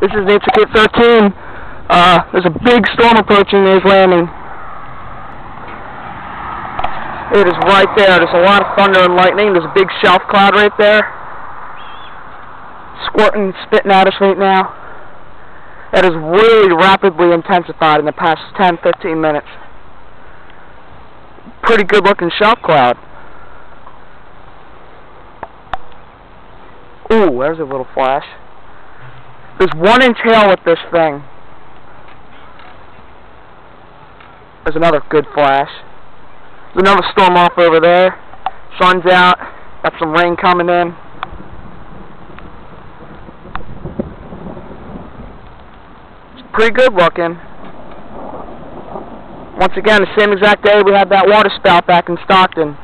This is Institute 13. There's a big storm approaching Mays Landing. It is right there. There's a lot of thunder and lightning. There's a big shelf cloud right there. Squirting, spitting at us right now. It has really rapidly intensified in the past 10-15 minutes. Pretty good looking shelf cloud. Ooh, there's a little flash. There's one in tail with this thing. There's another good flash. There's another storm off over there. Sun's out. Got some rain coming in. It's pretty good looking. Once again, the same exact day we had that water spout back in Stockton.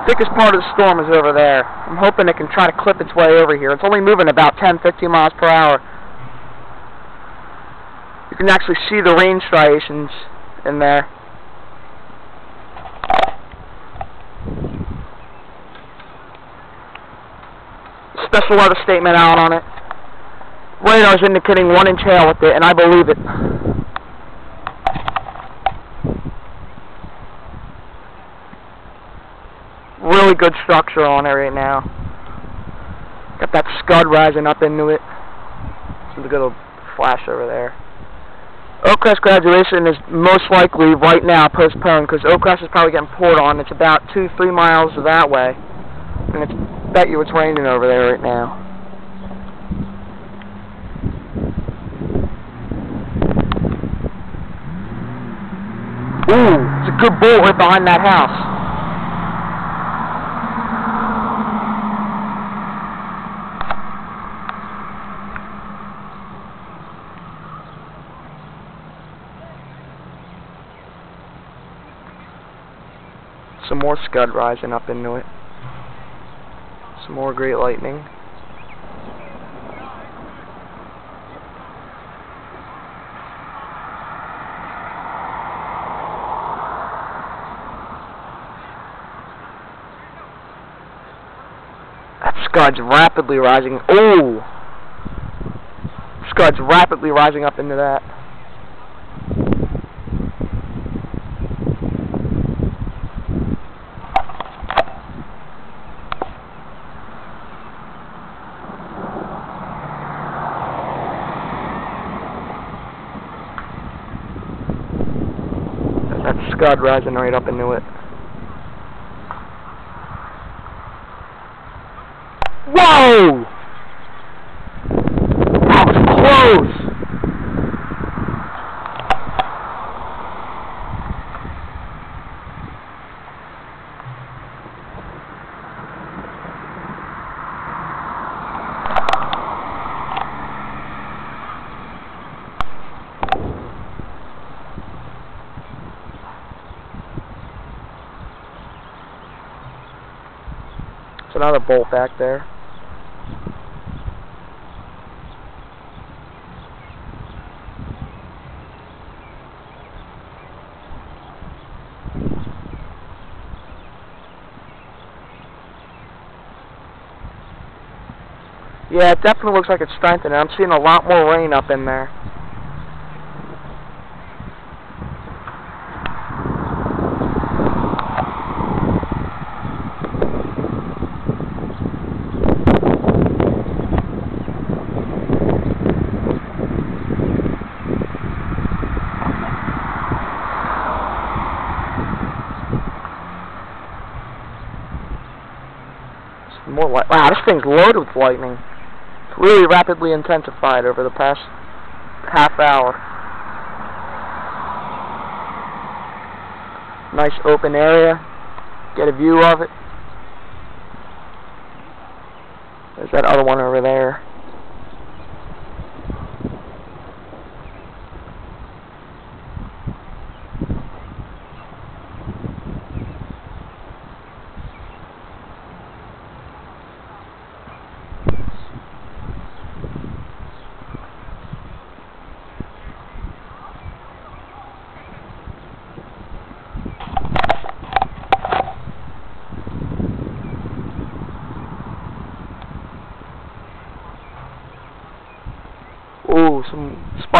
The thickest part of the storm is over there. I'm hoping it can try to clip its way over here. It's only moving about 10-15 miles per hour. You can actually see the rain striations in there. Special weather statement out on it. Radar's indicating 1 in tail with it, and I believe it. Really good structure on it right now. Got that scud rising up into it. There's a good little flash over there. Oakcrest graduation is most likely right now postponed because Oakcrest is probably getting poured on. It's about 2-3 miles that way. And I bet you it's raining over there right now. Ooh, it's a good bolt right behind that house. Some more scud rising up into it. Some more great lightning. That scud's rapidly rising. Oh! Scud's rapidly rising up into that. That scud rising right up into it. Whoa! That was close! There's another bolt back there. Yeah, it definitely looks like it's strengthening. I'm seeing a lot more rain up in there. More light. Wow, this thing's loaded with lightning. It's really rapidly intensified over the past half hour. Nice open area. Get a view of it. There's that other one over there.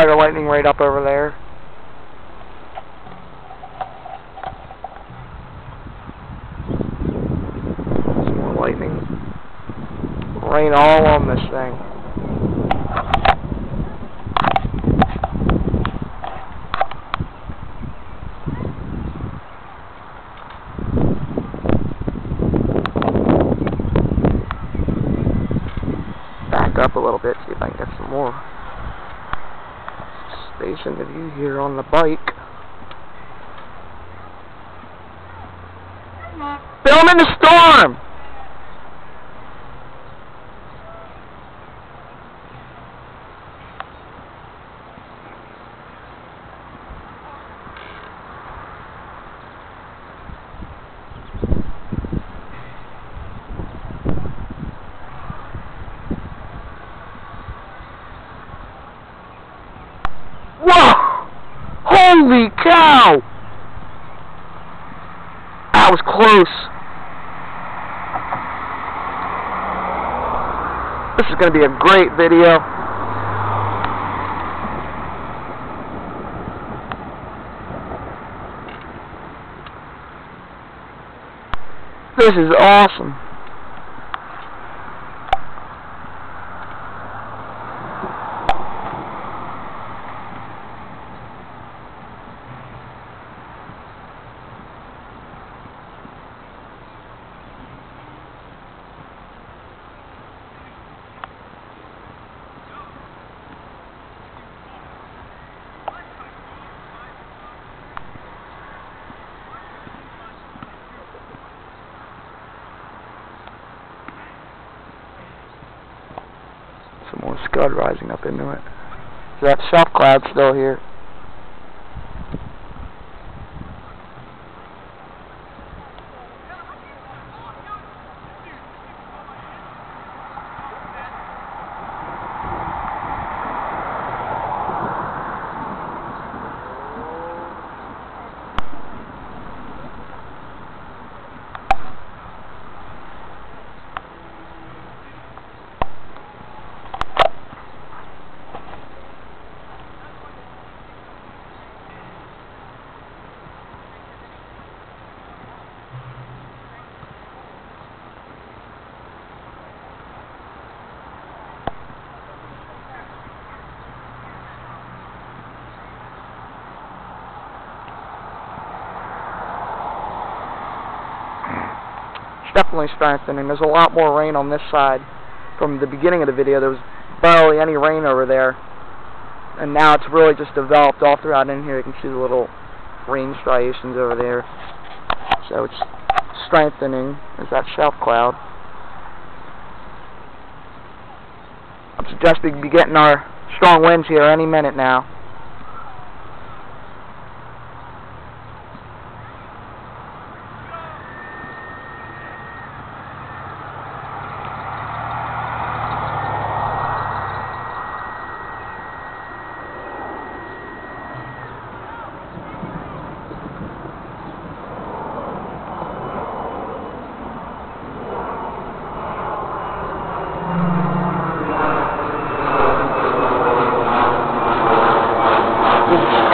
tiger lightning right up over there. Some more lightning. Rain all on this thing. Back up a little bit, see if I can get some more space in the view here on the bike. Film in the storm! Whoa! Holy cow! That was close. This is going to be a great video. This is awesome. Some more scud rising up into it. So that shelf cloud's still here. Definitely strengthening. There's a lot more rain on this side. From the beginning of the video, there was barely any rain over there, and now it's really just developed all throughout in here. You can see the little rain striations over there. So it's strengthening. There's that shelf cloud. I'm suggesting we be getting our strong winds here any minute now.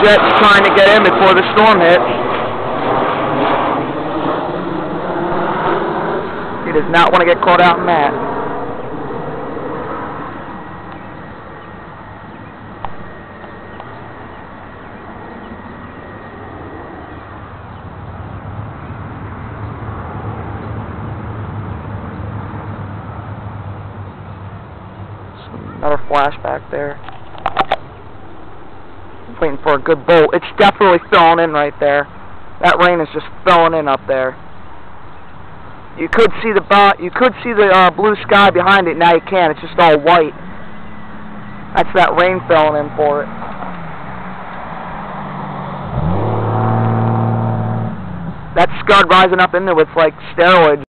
Jet's trying to get in before the storm hits. He does not want to get caught out in that. Another flashback there. Waiting for a good bolt. It's definitely filling in right there. That rain is just filling in up there. You could see the blue sky behind it. Now you can't. It's just all white. That's that rain filling in for it. That scud rising up into it's like steroids.